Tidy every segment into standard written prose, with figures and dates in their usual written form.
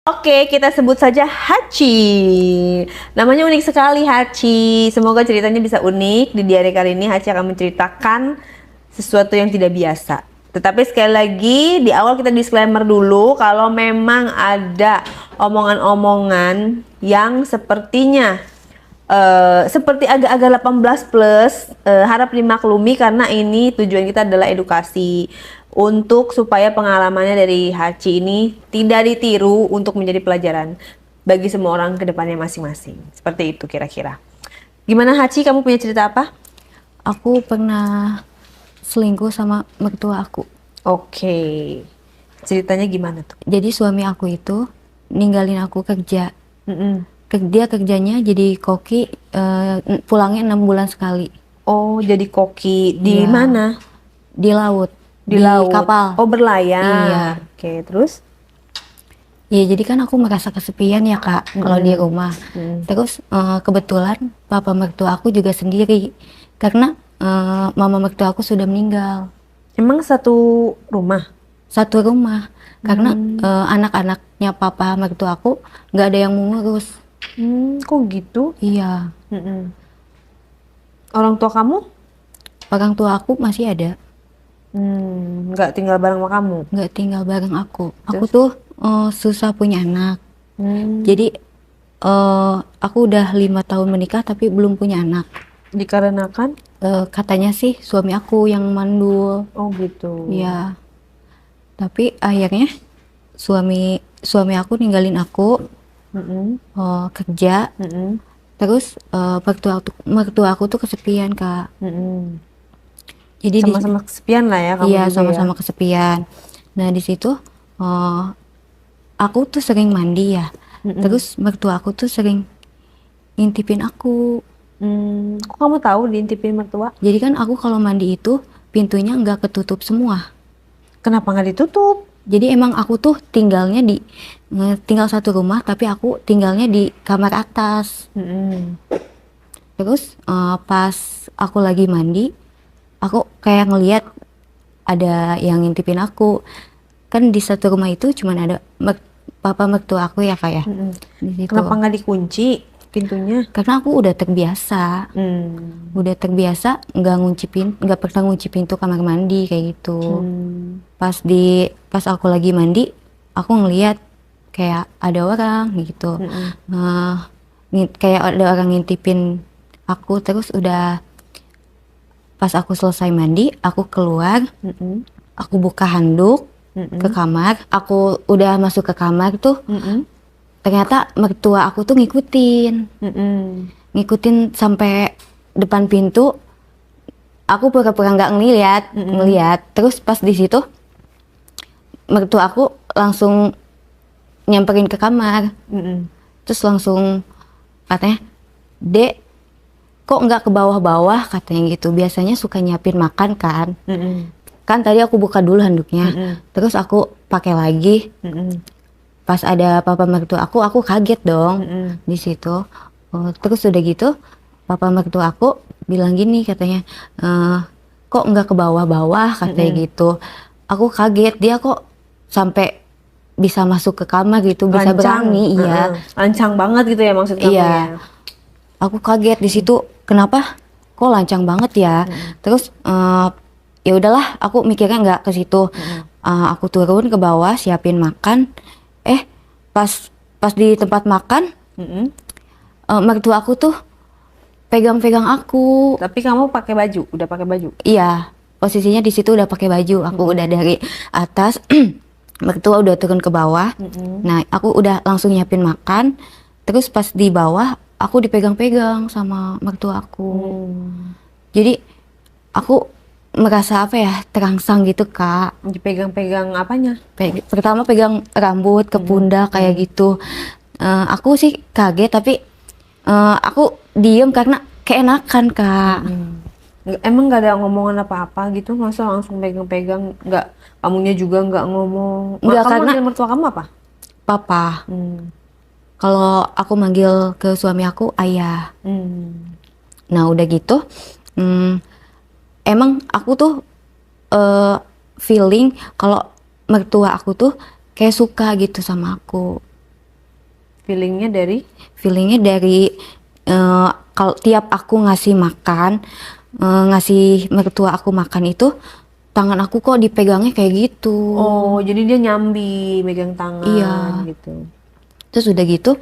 Oke, kita sebut saja Hachi. Namanya unik sekali, Hachi. Semoga ceritanya bisa unik. Di diary kali ini Hachi akan menceritakan sesuatu yang tidak biasa. Tetapi sekali lagi, di awal kita disclaimer dulu kalau memang ada omongan-omongan yang sepertinya seperti agak-agak 18 plus, harap dimaklumi karena ini tujuan kita adalah edukasi untuk supaya pengalamannya dari Hachi ini tidak ditiru untuk menjadi pelajaran bagi semua orang ke depannya masing-masing. Seperti itu kira-kira. Gimana Hachi, kamu punya cerita apa? Aku pernah selingkuh sama mertua aku. Oke. Ceritanya gimana tuh? Jadi suami aku itu ninggalin aku kerja. Mm-mm. Dia kerjanya jadi koki, pulangnya 6 bulan sekali. Oh, jadi koki di Iya. mana? Di laut. Di laut. Kapal. Oh, berlayar. Iya. Oke, terus? Iya, jadi kan aku merasa kesepian ya Kak, kalau di rumah. Terus kebetulan papa mertua aku juga sendiri. Karena mama mertua aku sudah meninggal. Emang satu rumah? Satu rumah. Karena anak-anaknya papa mertua aku nggak ada yang mengurus. Kok gitu? Iya. Mm-mm. Orang tua kamu? Orang tua aku masih ada, Nggak tinggal bareng sama kamu? nggak tinggal bareng aku. Aku Terus? tuh susah punya anak. Jadi aku udah 5 tahun menikah tapi belum punya anak. Dikarenakan? Katanya sih suami aku yang mandul. Oh gitu. Ya, tapi akhirnya suami aku ninggalin aku, Mm-mm. kerja. Mm-mm. Terus mertua aku tuh kesepian Kak. Mm-mm. Jadi Sama-sama kesepian lah ya kamu iya, juga sama-sama ya? kesepian. Nah di situ aku tuh sering mandi ya. Terus mertua aku tuh sering ngintipin aku. Kok kamu tahu diintipin mertua? Jadi kan aku kalau mandi itu pintunya nggak ketutup semua. Kenapa nggak ditutup? Jadi emang aku tuh tinggal satu rumah tapi aku tinggalnya di kamar atas. Mm-mm. Terus pas aku lagi mandi, aku kayak ngelihat ada yang ngintipin aku. Kan di satu rumah itu cuman ada papa mertua aku ya Kak ya. Mm-mm. Di situ. Kenapa nggak dikunci pintunya? Karena aku udah terbiasa. Udah terbiasa nggak pernah ngunci pintu kamar mandi kayak gitu. Pas aku lagi mandi, aku ngeliat kayak ada orang gitu. Kayak ada orang ngintipin aku. Terus udah pas aku selesai mandi, aku keluar, aku buka handuk ke kamar. Aku udah masuk ke kamar tuh, ternyata mertua aku tuh ngikutin sampai depan pintu. Aku pura-pura nggak ngeliat. Terus pas di situ mertua aku langsung nyamperin ke kamar. Terus langsung katanya, "Dek, kok nggak ke bawah-bawah?" katanya gitu. Biasanya suka nyiapin makan kan. Kan tadi aku buka dulu handuknya. Terus aku pakai lagi. Pas ada papa mertua aku kaget dong di situ. Terus udah gitu papa mertua aku bilang gini katanya, kok nggak ke bawah-bawah katanya gitu. Aku kaget, dia kok sampai bisa masuk ke kamar gitu, bisa berani. Iya, Lancang banget gitu ya maksud kamu iya. ya? Aku kaget di situ, kenapa kok lancang banget ya. Terus ya udahlah, aku mikirnya nggak ke situ. Aku turun ke bawah siapin makan. Pas di tempat makan, mertua aku tuh pegang-pegang aku. Tapi kamu pakai baju, udah pakai baju? Iya, posisinya di situ udah pakai baju. Aku udah dari atas, mertua udah turun ke bawah. Nah, aku udah langsung nyiapin makan. Terus pas di bawah, aku dipegang-pegang sama mertua aku. Jadi aku merasa apa ya, terangsang gitu Kak. Dipegang-pegang apanya? Pertama pegang rambut ke pundak kayak gitu. Aku sih kaget tapi aku diem karena keenakan Kak. Emang nggak ada ngomongan apa-apa gitu? Masa langsung pegang-pegang? Nggak, kamunya juga nggak ngomong? Nggak, Kamu karena manggil mertua kamu apa? Papa. Kalau aku manggil ke suami aku ayah. Nah udah gitu, emang aku tuh feeling kalau mertua aku tuh kayak suka gitu sama aku. Feelingnya dari? Feelingnya dari kalau tiap aku ngasih makan, ngasih mertua aku makan itu, tangan aku kok dipegangnya kayak gitu. Oh, jadi dia nyambi, megang tangan Iya. gitu. Terus udah gitu,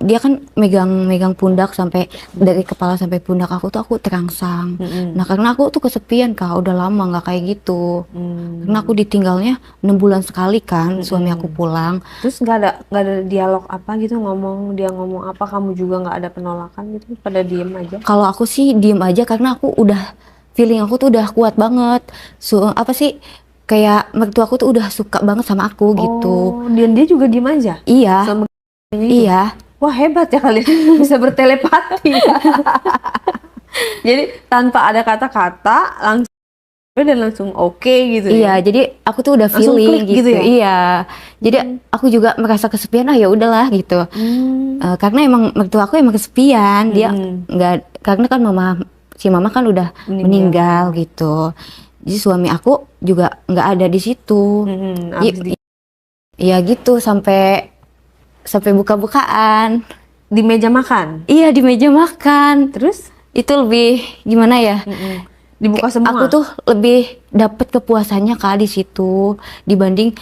dia kan megang pundak sampai dari kepala sampai pundak aku tuh aku terangsang. Nah karena aku tuh kesepian Kak, udah lama nggak kayak gitu. Karena aku ditinggalnya 6 bulan sekali kan, suami aku pulang. Terus nggak ada dialog apa gitu, dia ngomong apa, kamu juga nggak ada penolakan gitu, pada diem aja? Kalau aku sih diem aja karena aku udah feeling aku tuh udah kuat banget. Apa sih kayak mertua aku tuh udah suka banget sama aku gitu. Oh, dan dia juga diem aja? Iya, Sama itu? iya. Wah, hebat ya kalian bisa bertelepati ya. Jadi tanpa ada kata-kata langsung dan langsung oke gitu Iya, ya. jadi aku tuh udah Langsung feeling klik gitu ya? Iya, jadi aku juga merasa kesepian. Ya udahlah gitu. Karena emang mertua aku emang kesepian. Dia nggak, karena kan si mama kan udah meninggal gitu. Jadi suami aku juga nggak ada di situ. Iya gitu sampai buka-bukaan. Di meja makan? Iya di meja makan. Terus? Itu lebih gimana ya? Dibuka semua? Aku tuh lebih dapat kepuasannya Kak di situ dibanding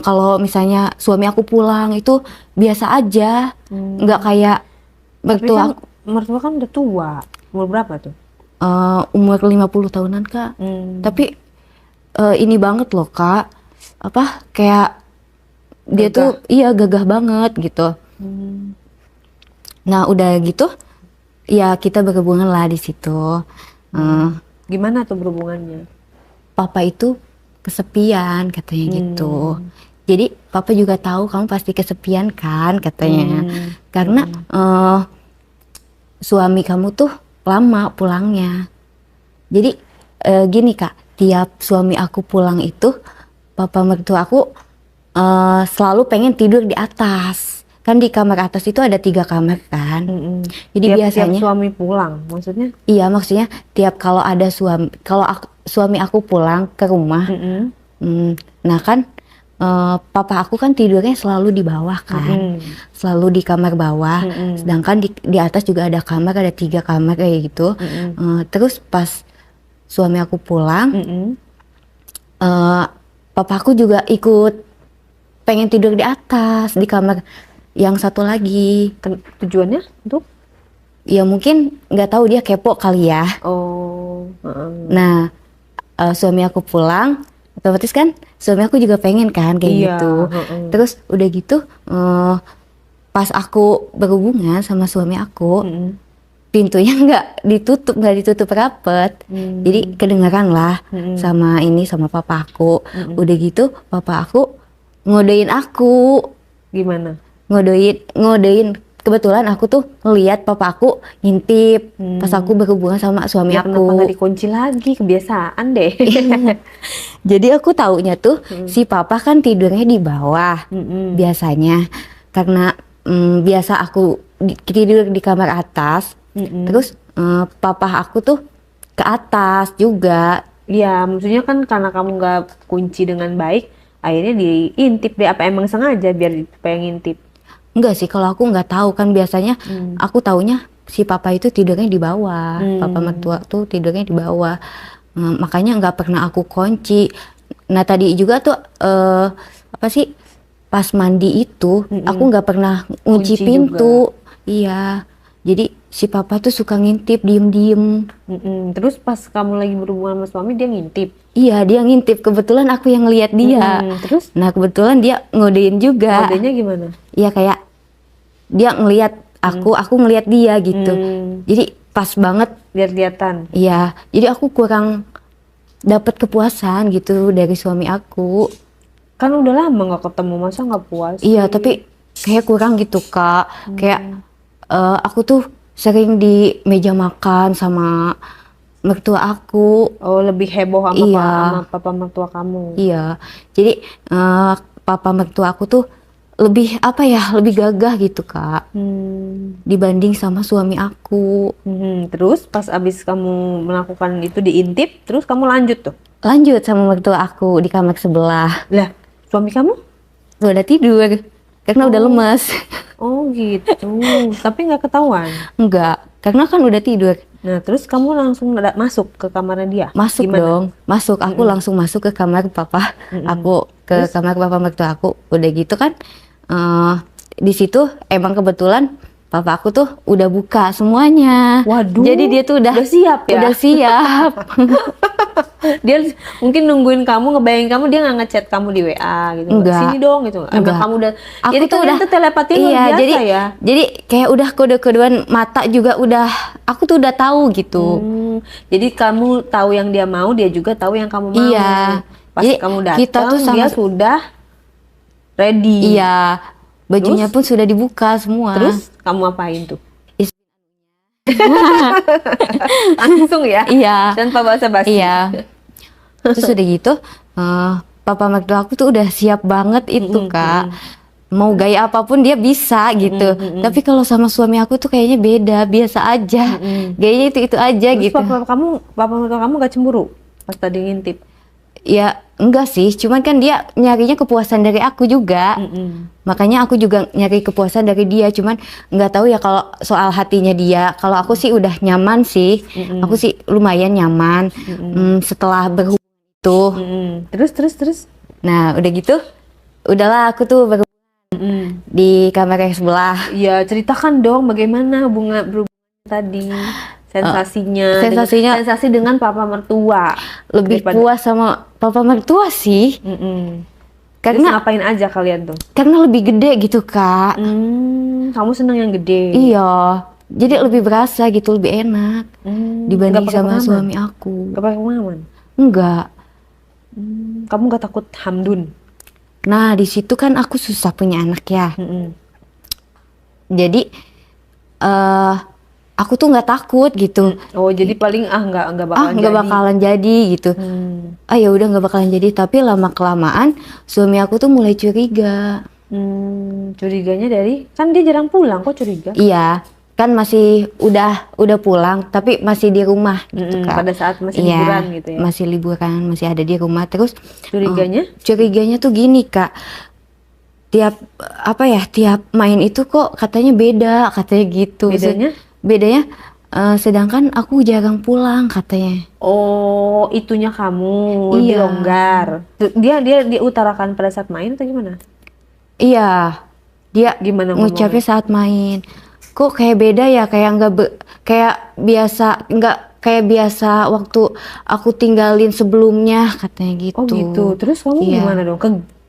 kalau misalnya suami aku pulang itu biasa aja, nggak kayak mertua aku. Mertua kan udah tua. Umur berapa tuh? Umur 50 tahunan Kak. Tapi ini banget loh Kak, apa kayak dia tuh iya gagah banget gitu. Nah udah gitu ya kita berhubungan lah di situ. Gimana tuh berhubungannya? Papa itu kesepian katanya gitu. Jadi papa juga tahu kamu pasti kesepian kan katanya. Karena suami kamu tuh lama pulangnya. Jadi gini Kak, tiap suami aku pulang itu papa mertua aku selalu pengen tidur di atas. Kan di kamar atas itu ada 3 kamar kan. Jadi biasanya tiap suami pulang maksudnya? Iya maksudnya tiap kalau ada suami aku pulang ke rumah, nah kan papa aku kan tidurnya selalu di bawah kan, selalu di kamar bawah. Sedangkan di atas juga ada 3 kamar kayak gitu. Terus pas suami aku pulang, papa aku juga ikut pengen tidur di atas di kamar yang satu lagi. Tujuannya untuk? Ya mungkin nggak tahu, dia kepo kali ya. Oh. Nah suami aku pulang, otomatis kan suami aku juga pengen kan kayak gitu. Terus udah gitu pas aku berhubungan sama suami aku, pintunya nggak ditutup rapet. Jadi kedengaran lah sama papa aku. Udah gitu papa aku ngodein aku. Gimana? Ngodein. Kebetulan aku tuh ngeliat papa aku ngintip pas aku berhubungan sama suami ya, aku. Kenapa nggak dikunci lagi? Kebiasaan deh. Jadi aku taunya tuh si papa kan tidurnya di bawah biasanya. Karena biasa aku tidur di kamar atas. Terus papa aku tuh ke atas juga. Iya, maksudnya kan karena kamu nggak kunci dengan baik, akhirnya diintip deh. Apa emang sengaja biar supaya ngintip? Enggak sih, kalau aku nggak tahu kan biasanya aku taunya si papa itu tidurnya di bawah, papa mertua tuh tidurnya di bawah, makanya nggak pernah aku kunci. Nah tadi juga tuh apa sih pas mandi itu aku nggak pernah kunci pintu juga. Iya, jadi si papa tuh suka ngintip diem-diem. Terus pas kamu lagi berhubungan sama suami dia ngintip? Iya dia ngintip, kebetulan aku yang ngeliat dia. Terus? Nah kebetulan dia ngodein juga. Ngodenya gimana? Iya kayak dia ngelihat aku ngelihat dia gitu. Jadi pas banget lihat-lihatan. Iya, jadi aku kurang dapat kepuasan gitu dari suami aku. Kan udah lama nggak ketemu, masa nggak puas? Iya, tapi kayak kurang gitu Kak. Kayak aku tuh sering di meja makan sama mertua aku. Oh, lebih heboh sama papa mertua kamu? Iya, jadi papa mertua aku tuh lebih apa ya, lebih gagah gitu Kak, dibanding sama suami aku. Terus pas abis kamu melakukan itu diintip, terus kamu lanjut tuh? Lanjut sama mertua aku di kamar sebelah. Lah, suami kamu? Udah tidur. karena udah lemes. Oh gitu. Tapi nggak ketahuan. Enggak, karena kan udah tidur. Nah, terus kamu langsung masuk ke kamarnya dia? Masuk Gimana? dong, masuk. Aku langsung masuk ke kamar papa. Aku ke kamar papa mertua aku. Udah gitu kan, di situ emang kebetulan papa aku tuh udah buka semuanya. Waduh. Jadi dia tuh udah siap ya? Udah siap. Dia mungkin nungguin kamu, ngebayangin kamu, dia nggak ngechat kamu di WA gitu. Enggak. Sini dong gitu. Emang Enggak. kamu udah. Aku Jadi tuh kalian udah tuh telepati luar iya, biasa jadi, ya. Jadi kayak udah kode-kodean mata juga udah. Aku tuh udah tahu gitu. Jadi kamu tahu yang dia mau, dia juga tahu yang kamu mau. Iya. Pas Jadi kamu kita datang, tuh sama- dia sudah ready. Iya. Bajunya pun sudah dibuka semua. Terus kamu apain tuh? Is- Langsung ya? Iya. Tanpa basa-basi. Iya. Terus udah gitu, papa mertua aku tuh udah siap banget itu Kak. Mau gaya apapun dia bisa gitu. Tapi kalau sama suami aku tuh kayaknya beda, biasa aja. Gayanya itu aja Terus gitu. papa mertua kamu gak cemburu pas tadi ngintip? Ya enggak sih, cuman kan dia nyarinya kepuasan dari aku juga. Makanya aku juga nyari kepuasan dari dia, cuman nggak tahu ya kalau soal hatinya dia. Kalau aku sih udah nyaman sih, aku sih lumayan nyaman. Setelah berhubungan itu. Terus? Nah udah gitu, udahlah aku tuh di kamar yang sebelah. Ya ceritakan dong bagaimana berhubungan tadi. Sensasi dengan papa mertua. Lebih puas sama papa mertua sih. Terus Karena ngapain aja kalian tuh? karena lebih gede gitu Kak. Kamu seneng yang gede? Iya, jadi lebih berasa gitu, lebih enak dibanding Nggak pakai sama pengaman? suami aku. Gak pakai pengaman? Enggak. Kamu gak takut hamdun? Nah di situ kan aku susah punya anak ya. Jadi aku tuh nggak takut gitu. Oh jadi paling nggak bakalan Nggak jadi. bakalan jadi gitu. Ya udah nggak bakalan jadi. Tapi lama kelamaan suami aku tuh mulai curiga. Curiganya dari kan dia jarang pulang, kok curiga? Iya, kan masih udah pulang, tapi masih di rumah gitu Kak. Pada saat masih Iya, liburan gitu ya? masih liburan, masih ada di rumah. Terus Curiganya? curiganya tuh gini Kak, tiap main itu kok katanya beda, katanya gitu. Bedanya sedangkan aku jarang pulang katanya. Oh, itunya kamu lebih Iya. longgar. Dia utarakan pada saat main atau gimana? Iya, dia Gimana ngucapnya saat main. Kok kayak beda ya, kayak biasa waktu aku tinggalin sebelumnya katanya gitu. Oh gitu. Terus kamu Iya. gimana dong?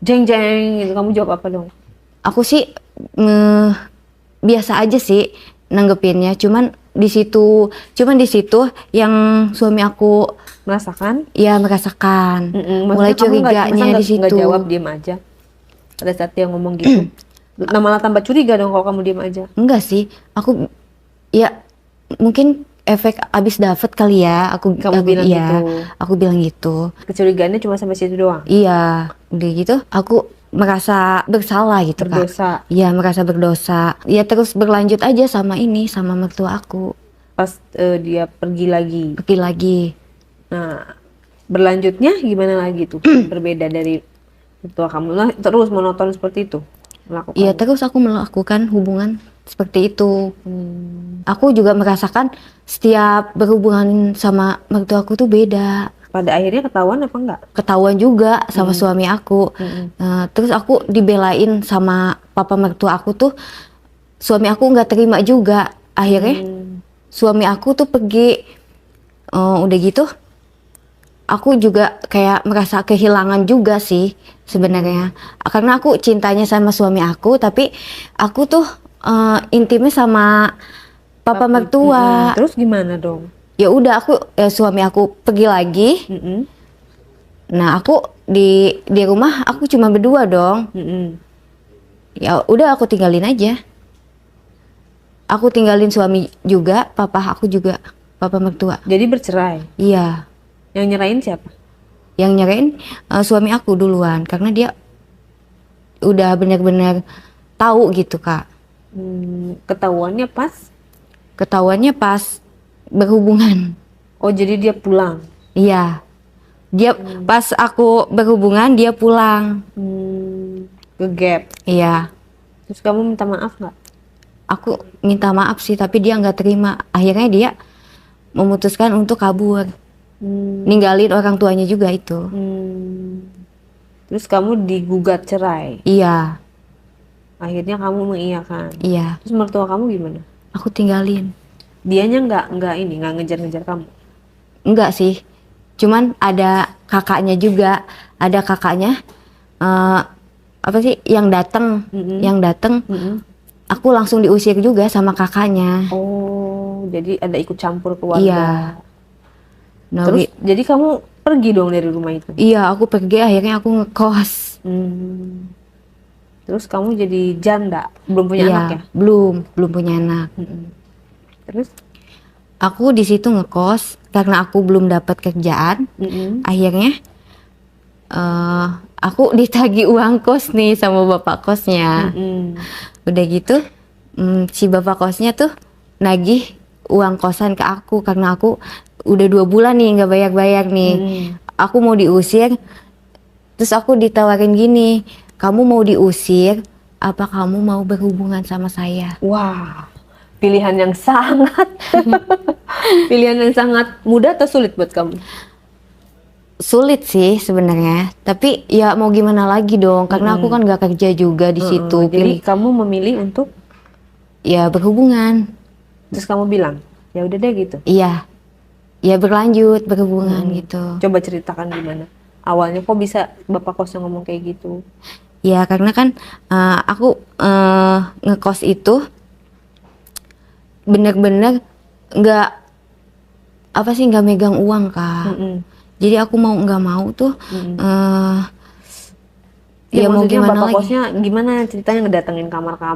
Jeng gitu. Kamu jawab apa dong? Aku sih biasa aja sih nanggepinnya, cuman di situ yang suami aku Merasakan? ya merasakan. Mulai curiganya di situ. Nggak jawab, diem aja pada saat dia ngomong gitu. Malah tambah curiga dong kalau kamu diem aja. Enggak sih, aku ya mungkin efek abis dapet kali ya. Kamu bilang gitu. Aku bilang gitu. Kecurigaannya cuma sampai situ doang. Iya, udah gitu aku merasa bersalah gitu Berdosa. Kak. Iya, merasa berdosa. Ya terus berlanjut aja sama mertua aku. Pas dia pergi lagi. Nah, berlanjutnya gimana lagi tuh? Berbeda dari mertua kamu lah, terus monoton seperti itu melakukan. Iya, terus aku melakukan hubungan seperti itu. Aku juga merasakan setiap berhubungan sama mertua aku tuh beda. Pada akhirnya ketahuan apa enggak? Ketahuan juga sama suami aku. Terus aku dibelain sama papa mertua aku tuh, suami aku nggak terima juga. Akhirnya suami aku tuh pergi. Udah gitu aku juga kayak merasa kehilangan juga sih sebenarnya. Karena aku cintanya sama suami aku, tapi aku tuh intimnya sama papa mertua. Terus gimana dong? Ya udah suami aku pergi lagi. Nah aku di rumah aku cuma berdua dong. Ya udah aku tinggalin aja. Aku tinggalin suami juga, papa aku juga, papa mertua. Jadi bercerai. Iya. Yang nyerahin siapa? Yang nyerahin suami aku duluan, karena dia udah benar-benar tahu gitu Kak. Ketahuannya pas berhubungan. Oh jadi dia pulang. Iya. Dia pas aku berhubungan dia pulang. Ke gap. Iya. Terus kamu minta maaf nggak? Aku minta maaf sih, tapi dia nggak terima. Akhirnya dia memutuskan untuk kabur, ninggalin orang tuanya juga itu. Terus kamu digugat cerai. Iya, Akhirnya kamu mengiyakan. iya. Terus mertua kamu gimana? Aku tinggalin. Dianya nggak ngejar-ngejar kamu. Enggak sih, cuman ada kakaknya juga. Ada kakaknya, apa sih, yang datang, aku langsung diusir juga sama kakaknya. Oh, jadi ada ikut campur keluarga. Iya. Nah, Terus jadi kamu pergi dong dari rumah itu. iya, aku pergi, akhirnya aku ngekos. Terus kamu jadi janda, belum punya Iya, anak ya? belum punya anak. Terus? Aku di situ ngekos karena aku belum dapat kerjaan. Akhirnya aku ditagih uang kos nih sama bapak kosnya. Udah gitu, si bapak kosnya tuh nagih uang kosan ke aku karena aku udah 2 bulan nih nggak bayar-bayar nih. Aku mau diusir, terus aku ditawarin gini, kamu mau diusir, apa kamu mau berhubungan sama saya? Wah, pilihan yang sangat pilihan yang sangat mudah atau sulit buat kamu? Sulit sih sebenarnya, tapi ya mau gimana lagi dong, karena aku kan nggak kerja juga di situ. Jadi kamu memilih untuk Ya berhubungan. terus kamu bilang, ya udah deh gitu. Iya, ya berlanjut berhubungan gitu. Coba ceritakan gimana. Awalnya kok bisa bapak kosnya ngomong kayak gitu? Ya karena kan aku ngekos itu bener-bener nggak apa sih, nggak megang uang Kak. Jadi aku mau nggak mau tuh Ya, ya mau maksudnya gimana bapak lagi. kosnya gimana ceritanya ngedatengin kamar kamu?